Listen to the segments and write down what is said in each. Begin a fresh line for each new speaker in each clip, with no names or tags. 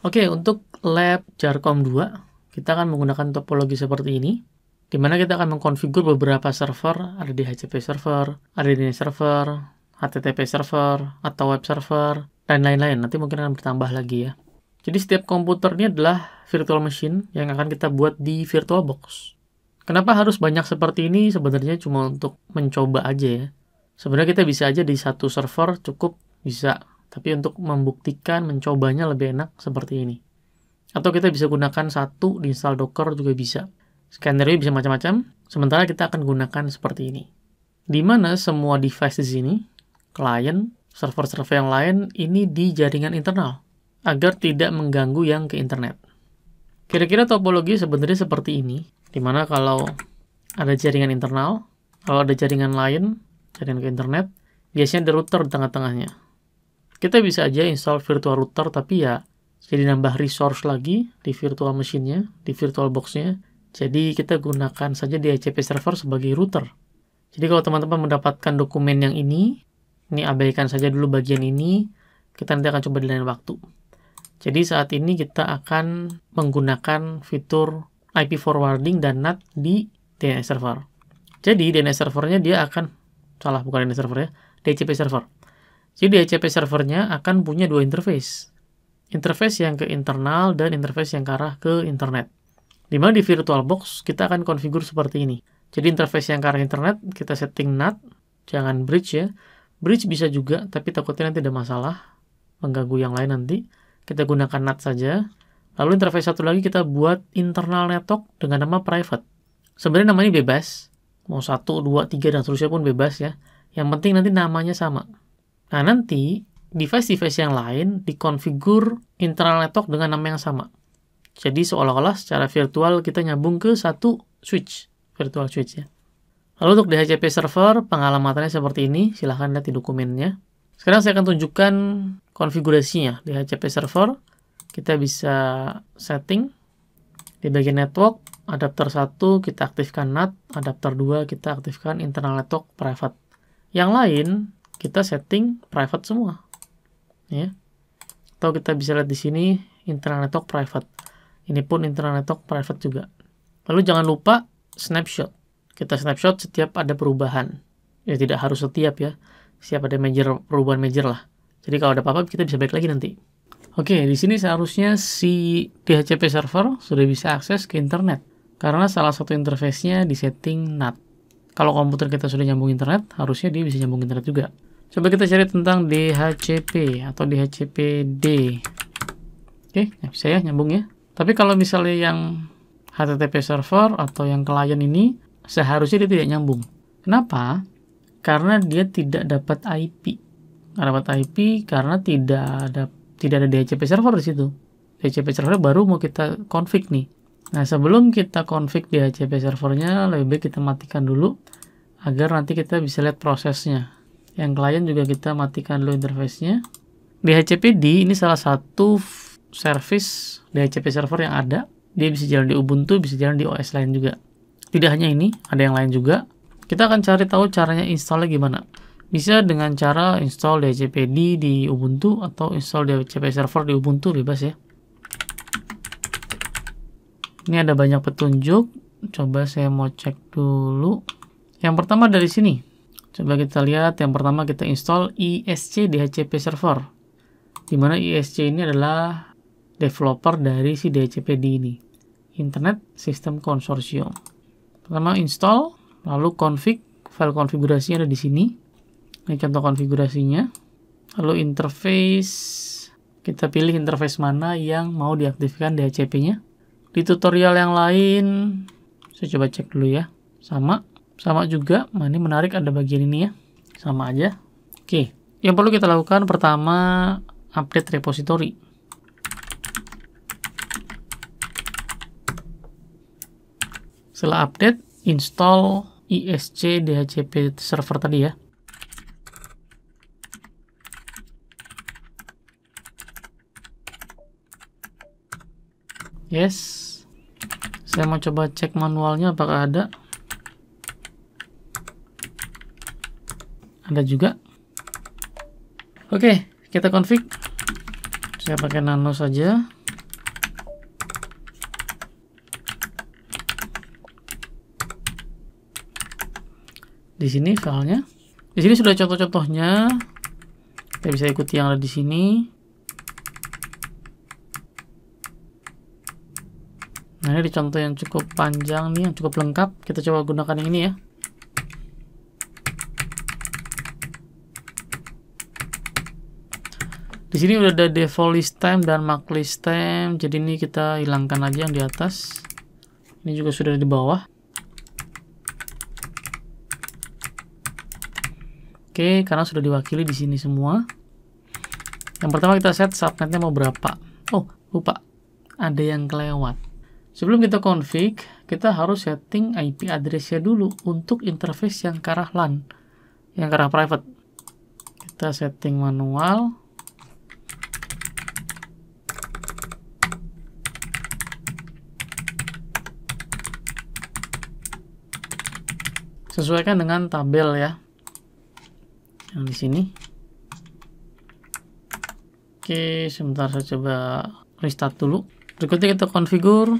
Oke, untuk lab Jarcom 2, kita akan menggunakan topologi seperti ini, di mana kita akan mengkonfigur beberapa server, ada DHCP server, ada DNS server, HTTP server, atau web server, dan lain-lain. Nanti mungkin akan bertambah lagi ya. Jadi setiap komputer ini adalah virtual machine yang akan kita buat di VirtualBox. Kenapa harus banyak seperti ini? Sebenarnya cuma untuk mencoba aja ya. Sebenarnya kita bisa aja di satu server cukup bisa, tapi untuk membuktikan, mencobanya lebih enak seperti ini. Atau kita bisa gunakan satu di install Docker juga bisa. Skenario bisa macam-macam, sementara kita akan gunakan seperti ini. Di mana semua device di sini, klien, server-server yang lain, ini di jaringan internal, agar tidak mengganggu yang ke internet. Kira-kira topologi sebenarnya seperti ini, di mana kalau ada jaringan internal, kalau ada jaringan lain, jaringan ke internet, biasanya ada router di tengah-tengahnya. Kita bisa aja install virtual router, tapi ya jadi nambah resource lagi di virtual machine-nya, di VirtualBox-nya. Jadi kita gunakan saja DHCP server sebagai router. Jadi kalau teman-teman mendapatkan dokumen yang ini abaikan saja dulu bagian ini, kita nanti akan coba di lain waktu. Jadi saat ini kita akan menggunakan fitur IP forwarding dan NAT di DNS server. Jadi DNS servernya dia akan, bukan DNS server ya, DHCP server. Jadi DHCP servernya akan punya dua interface. Interface yang ke internal dan interface yang ke arah ke internet. Dimana di VirtualBox kita akan konfigur seperti ini. Jadi interface yang ke arah internet kita setting NAT, jangan bridge ya. Bridge bisa juga, tapi takutnya nanti ada masalah, mengganggu yang lain nanti. Kita gunakan NAT saja. Lalu interface satu lagi kita buat internal network dengan nama private. Sebenarnya namanya bebas. Mau 1, 2, 3, dan seterusnya pun bebas ya. Yang penting nanti namanya sama. Nah nanti device-device yang lain dikonfigur internal network dengan nama yang sama. Jadi seolah-olah secara virtual kita nyambung ke satu switch, virtual switch ya. Lalu untuk DHCP server, pengalamannya seperti ini, silahkan lihat di dokumennya. Sekarang saya akan tunjukkan konfigurasinya. DHCP server, kita bisa setting di bagian network, adapter 1 kita aktifkan NAT, adapter 2 kita aktifkan internal network private. Yang lain kita setting private semua. Ya. Atau kita bisa lihat di sini internal network private. Ini pun internal network private juga. Lalu jangan lupa snapshot. Kita snapshot setiap ada perubahan. Ya tidak harus setiap ya. Setiap ada perubahan major lah. Jadi kalau ada apa-apa kita bisa balik lagi nanti. Oke, di sini seharusnya si DHCP server sudah bisa akses ke internet. Karena salah satu interface-nya di setting NAT. Kalau komputer kita sudah nyambung internet, harusnya dia bisa nyambung internet juga. Coba kita cari tentang DHCP atau DHCPD. Oke, bisa ya nyambung ya. Tapi kalau misalnya yang HTTP server atau yang klien ini, seharusnya dia tidak nyambung. Kenapa? Karena dia tidak dapat IP. Nggak dapat IP karena tidak ada DHCP server di situ. DHCP server baru mau kita config nih. Nah, sebelum kita config DHCP servernya, lebih baik kita matikan dulu agar nanti kita bisa lihat prosesnya. Yang klien juga kita matikan dulu interface-nya. DHCPD ini salah satu service DHCP server yang ada. Dia bisa jalan di Ubuntu, bisa jalan di OS lain juga. Tidak hanya ini, ada yang lain juga. Kita akan cari tahu caranya installnya gimana. Bisa dengan cara install DHCPD di Ubuntu atau install DHCP server di Ubuntu, bebas ya. Ini ada banyak petunjuk. Coba saya mau cek dulu. Yang pertama dari sini. Coba kita lihat, yang pertama kita install ISC DHCP server. Dimana ISC ini adalah developer dari si DHCPD ini. Internet System Consortium. Pertama install, lalu config, file konfigurasinya ada di sini. Ini contoh konfigurasinya. Lalu interface, kita pilih interface mana yang mau diaktifkan DHCP-nya. Di tutorial yang lain, saya coba cek dulu ya. Sama juga, ini menarik ada bagian ini ya. Sama aja. Oke, yang perlu kita lakukan pertama, update repository. Setelah update, install ISC DHCP server tadi ya. Yes. Saya mau coba cek manualnya apakah ada. Ada juga. Oke, kita config. Saya pakai nano saja. Di sini filenya. Di sini sudah contoh-contohnya. Kita bisa ikuti yang ada di sini. Nah, ini contoh yang cukup panjang nih, yang cukup lengkap. Kita coba gunakan yang ini ya. Di sini udah ada default list time dan mark list time. Jadi ini kita hilangkan aja yang di atas. Ini juga sudah di bawah. Oke, karena sudah diwakili di sini semua. Yang pertama kita set subnetnya mau berapa. Oh, lupa. Ada yang kelewat. Sebelum kita config, kita harus setting IP address-nya dulu untuk interface yang ke arah LAN, yang ke arah private. Kita setting manual. Sesuaikan dengan tabel ya, yang di sini. Oke, sebentar saya coba restart dulu. Berikutnya kita configure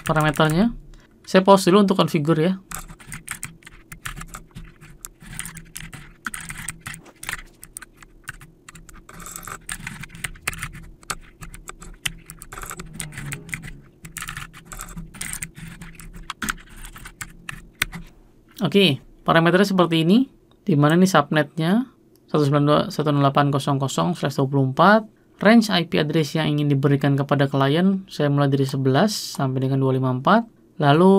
parameternya. Saya pause dulu untuk configure ya. Oke, parameternya seperti ini. Di mana ini subnetnya 192.168.0.24. Range IP address yang ingin diberikan kepada klien, saya mulai dari 11 sampai dengan 254. Lalu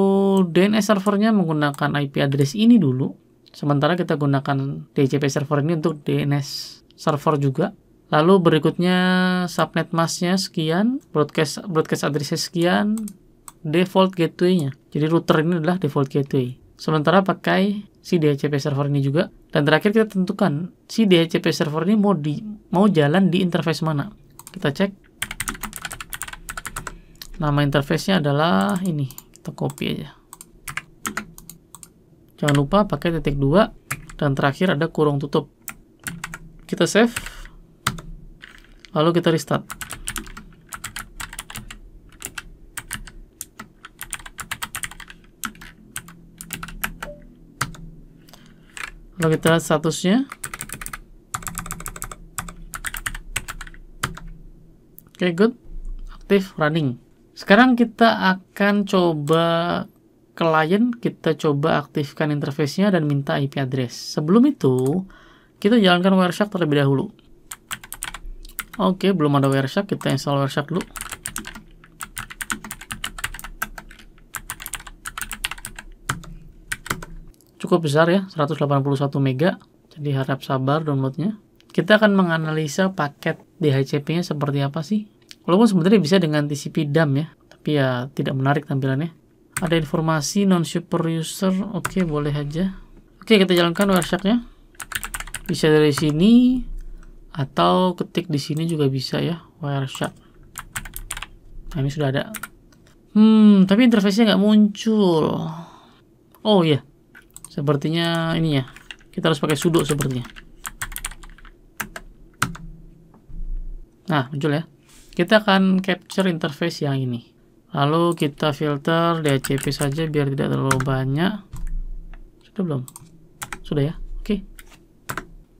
DNS servernya menggunakan IP address ini dulu. Sementara kita gunakan DHCP server ini untuk DNS server juga. Lalu berikutnya subnet masknya sekian, broadcast address sekian, default gateway-nya. Jadi router ini adalah default gateway. Sementara pakai si DHCP server ini juga. Dan terakhir kita tentukan si DHCP server ini mau jalan di interface mana. Kita cek. Nama interface-nya adalah ini. Kita copy aja. Jangan lupa pakai titik 2. Dan terakhir ada kurung tutup. Kita save. Lalu kita restart. Lalu kita lihat statusnya. Oke, good. Aktif, running. Sekarang kita akan coba klien, kita coba aktifkan interface-nya dan minta IP address. Sebelum itu, kita jalankan Wireshark terlebih dahulu. Oke, belum ada Wireshark, kita install Wireshark dulu. Cukup besar ya, 181 mega, jadi harap sabar downloadnya. Kita akan menganalisa paket DHCP-nya seperti apa sih. Walaupun sebenarnya bisa dengan TCP DAM ya, tapi ya tidak menarik tampilannya. Ada informasi non-super user, oke boleh aja. Oke, kita jalankan Wireshark-nya. Bisa dari sini, atau ketik di sini juga bisa ya, Wireshark. Nah, ini sudah ada. Tapi interface-nya nggak muncul. Oh iya. Sepertinya ini ya, kita harus pakai sudo sepertinya. Nah, muncul ya. Kita akan capture interface yang ini. Lalu kita filter DHCP saja biar tidak terlalu banyak. Sudah belum? Sudah ya? Oke.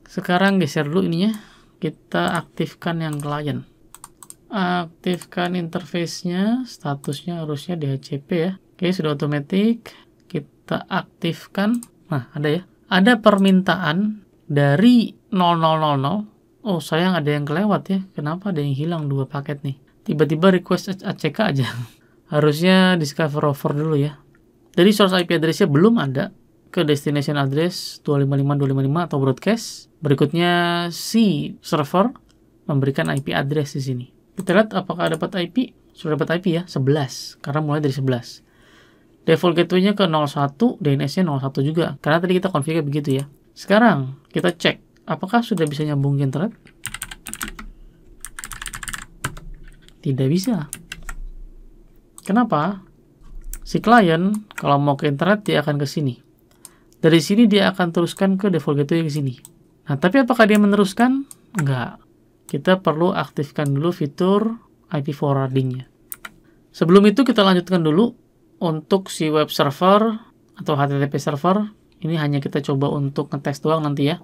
Sekarang geser dulu ininya. Kita aktifkan yang klien. Aktifkan interface-nya, statusnya harusnya DHCP ya. Oke, sudah otomatis. Kita aktifkan. Nah, ada ya. Ada permintaan dari 0000. Oh, sayang ada yang kelewat ya. Kenapa ada yang hilang 2 paket nih? Tiba-tiba request ACK aja. Harusnya discover over dulu ya. Jadi source IP address-nya belum ada ke destination address 255.255 atau broadcast. Berikutnya si server memberikan IP address di sini. Kita lihat apakah dapat IP. Sudah dapat IP ya, 11. Karena mulai dari 11. Default gateway-nya ke 01, DNS-nya 01 juga. Karena tadi kita configure begitu ya. Sekarang kita cek apakah sudah bisa nyambung ke internet. Tidak bisa. Kenapa? Si klien kalau mau ke internet dia akan ke sini. Dari sini dia akan teruskan ke default gateway ke sini. Nah, tapi apakah dia meneruskan? Enggak. Kita perlu aktifkan dulu fitur IP forwarding-nya. Sebelum itu kita lanjutkan dulu untuk si web server atau HTTP server Ini hanya kita coba untuk ngetes doang nanti ya.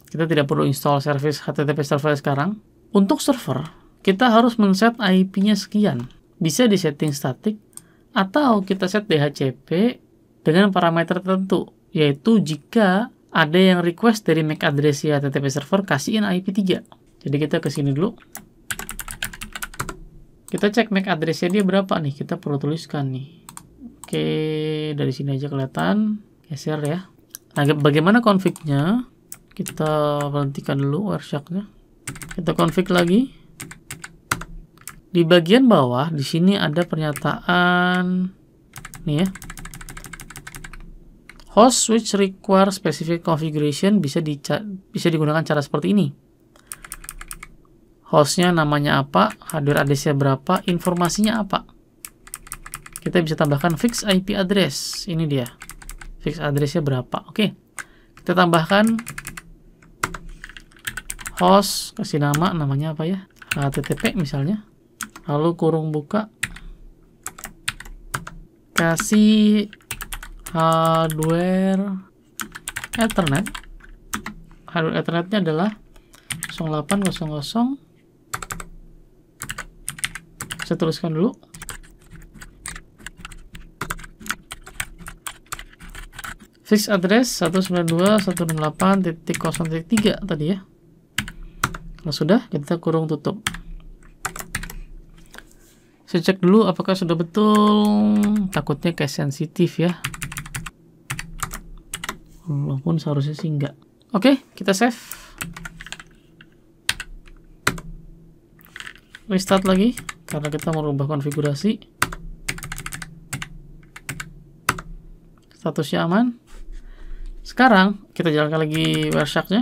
Kita tidak perlu install service HTTP server sekarang. Untuk server, kita harus men-set IP-nya sekian. Bisa di setting static, atau kita set DHCP dengan parameter tertentu, yaitu jika ada yang request dari MAC address ya HTTP server, kasihin IP3. Jadi kita ke sini dulu. Kita cek MAC address-nya dia berapa nih, kita perlu tuliskan nih. Oke, dari sini aja kelihatan. Geser ya. Nah, bagaimana config-nya? Kita berhentikan dulu Wireshark-nya. Kita config lagi. Di bagian bawah, di sini ada pernyataan nih ya. Host which require specific configuration bisa digunakan cara seperti ini. Hostnya namanya apa, hardware address-nya berapa, informasinya apa. Kita bisa tambahkan fix IP address. Ini dia. Fix address-nya berapa. Oke. Kita tambahkan host, kasih nama, namanya apa ya? HTTP misalnya. Lalu kurung buka. Kasih hardware Ethernet. Hardware Ethernet-nya adalah 0800. Saya tuliskan dulu. Fix address 192.168.0.3 tadi ya. Kalau sudah, kita kurung tutup. Saya cek dulu apakah sudah betul. Takutnya case sensitif ya. Walaupun seharusnya sih enggak. Oke, kita save. Restart lagi karena kita merubah konfigurasi. Statusnya aman. Sekarang kita jalankan lagi Wireshark-nya.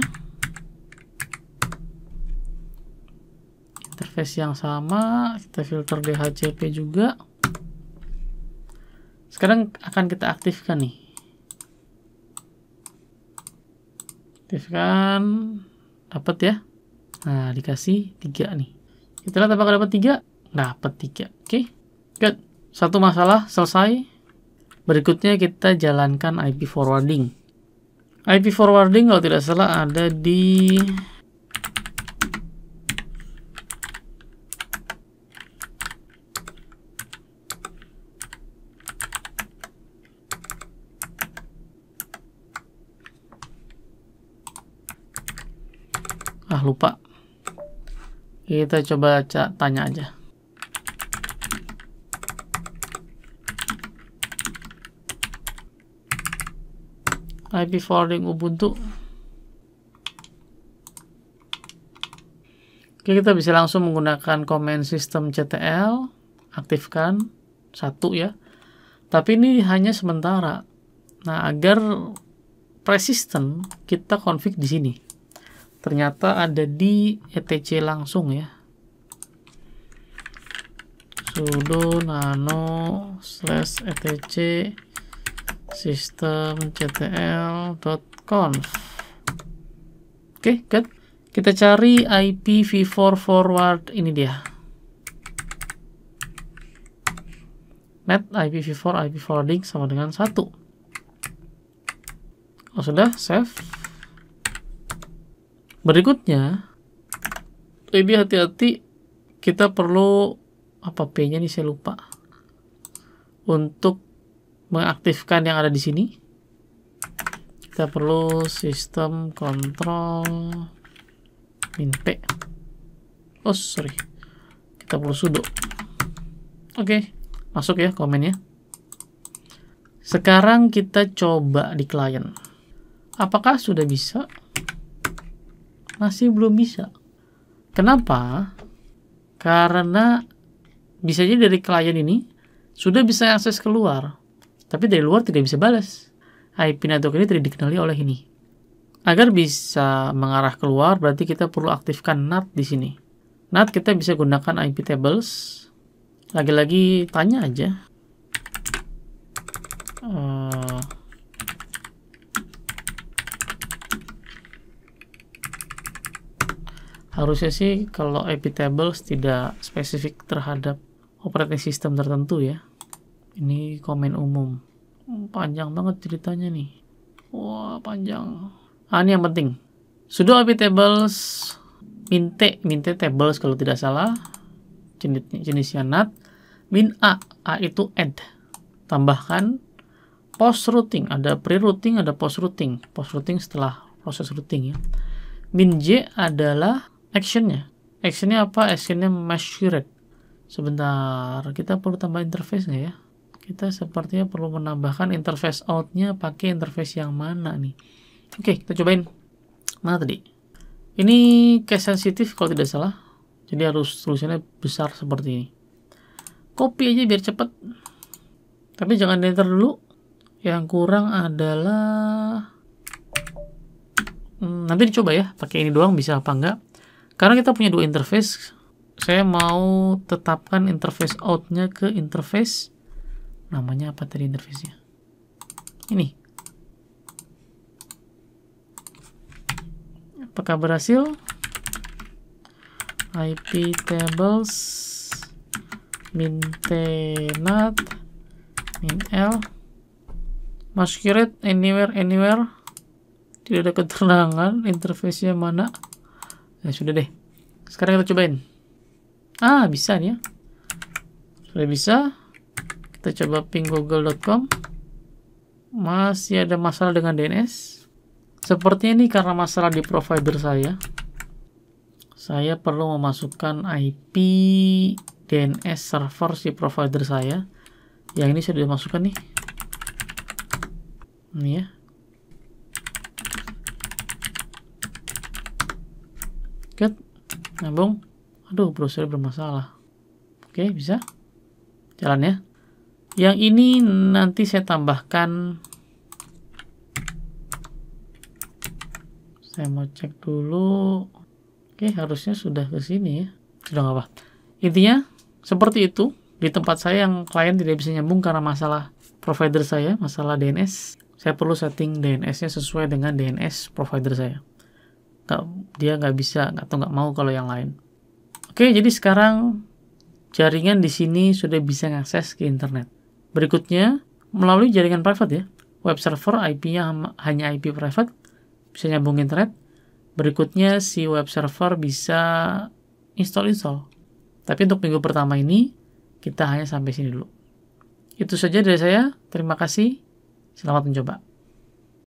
Interface yang sama, kita filter DHCP juga. Sekarang akan kita aktifkan nih. Aktifkan, dapat ya. Nah, dikasih 3 nih. Kita lihat apakah dapat 3? Dapat 3. Oke. Good. Satu masalah selesai. Berikutnya kita jalankan IP forwarding. IP forwarding kalau tidak salah ada di lupa. Kita coba tanya aja. IP forwarding Ubuntu. Oke, kita bisa langsung menggunakan command system ctl, aktifkan 1 ya. Tapi ini hanya sementara. Nah, agar persistent, kita config di sini. Ternyata ada di etc langsung ya. Sudo nano / etc systemctl.conf. Oke, good. Kita cari IPv4 forward, ini dia. Net IPv4 IP forwarding sama dengan 1. Oh, sudah, save. Berikutnya, ini hati-hati, kita perlu apa P-nya nih, saya lupa. Untuk mengaktifkan yang ada di sini, kita perlu sistem control -p. Oh, sorry. Kita perlu sudo. Oke, masuk ya komennya. Sekarang kita coba di klien. Apakah sudah bisa? Masih belum bisa. Kenapa? Karena bisa jadi dari klien ini sudah bisa akses keluar, tapi dari luar tidak bisa balas. IP network ini tidak dikenali oleh ini. Agar bisa mengarah keluar, berarti kita perlu aktifkan NAT di sini. NAT kita bisa gunakan IP tables. Lagi-lagi tanya aja. Harusnya sih kalau IP tables tidak spesifik terhadap operating system tertentu ya. Ini komen umum. Panjang banget ceritanya nih. Wah. panjang. Ini yang penting. Sudo ip tables minte tables kalau tidak salah. Jenisnya nat. Min a itu add. Tambahkan post routing, ada pre-routing, ada post routing. Post routing setelah proses routing ya. Min j adalah actionnya. Actionnya apa? Actionnya masquerade. Sebentar, kita perlu tambah interface nggak ya? Kita sepertinya perlu menambahkan interface outnya pakai interface yang mana nih? Oke, kita cobain. Mana tadi? Ini case sensitif kalau tidak salah. Jadi harus tulisannya besar seperti ini. Copy aja biar cepat. Tapi jangan di enter dulu. Yang kurang adalah nanti dicoba ya, pakai ini doang bisa apa enggak. Karena kita punya dua interface, saya mau tetapkan interface outnya ke interface, namanya apa tadi interface-nya? Ini. Apakah berhasil? IP tables mintenat min l masquerade anywhere. Tidak ada keterangan interface-nya mana. Ya sudah deh. Sekarang kita cobain. Bisa nih ya. Sudah bisa. Kita coba ping google.com. Masih ada masalah dengan DNS. Sepertinya ini karena masalah di provider saya. Saya perlu memasukkan IP DNS server si provider saya. Yang ini sudah dimasukkan nih. Ini ya. Nyambung. Aduh, browser bermasalah. Oke, bisa. Jalan ya. Yang ini nanti saya tambahkan. Saya mau cek dulu. Oke, harusnya sudah ke sini ya. Sudah nggak apa. Intinya seperti itu. Di tempat saya yang klien tidak bisa nyambung karena masalah provider saya, masalah DNS. Saya perlu setting DNS-nya sesuai dengan DNS provider saya. Dia nggak bisa atau nggak mau kalau yang lain. Oke, jadi sekarang jaringan di sini sudah bisa mengakses ke internet. Berikutnya, melalui jaringan private ya. Web server IP-nya hanya IP private, bisa nyambung internet. Berikutnya, si web server bisa install. Tapi untuk minggu pertama ini, kita hanya sampai sini dulu. Itu saja dari saya. Terima kasih. Selamat mencoba.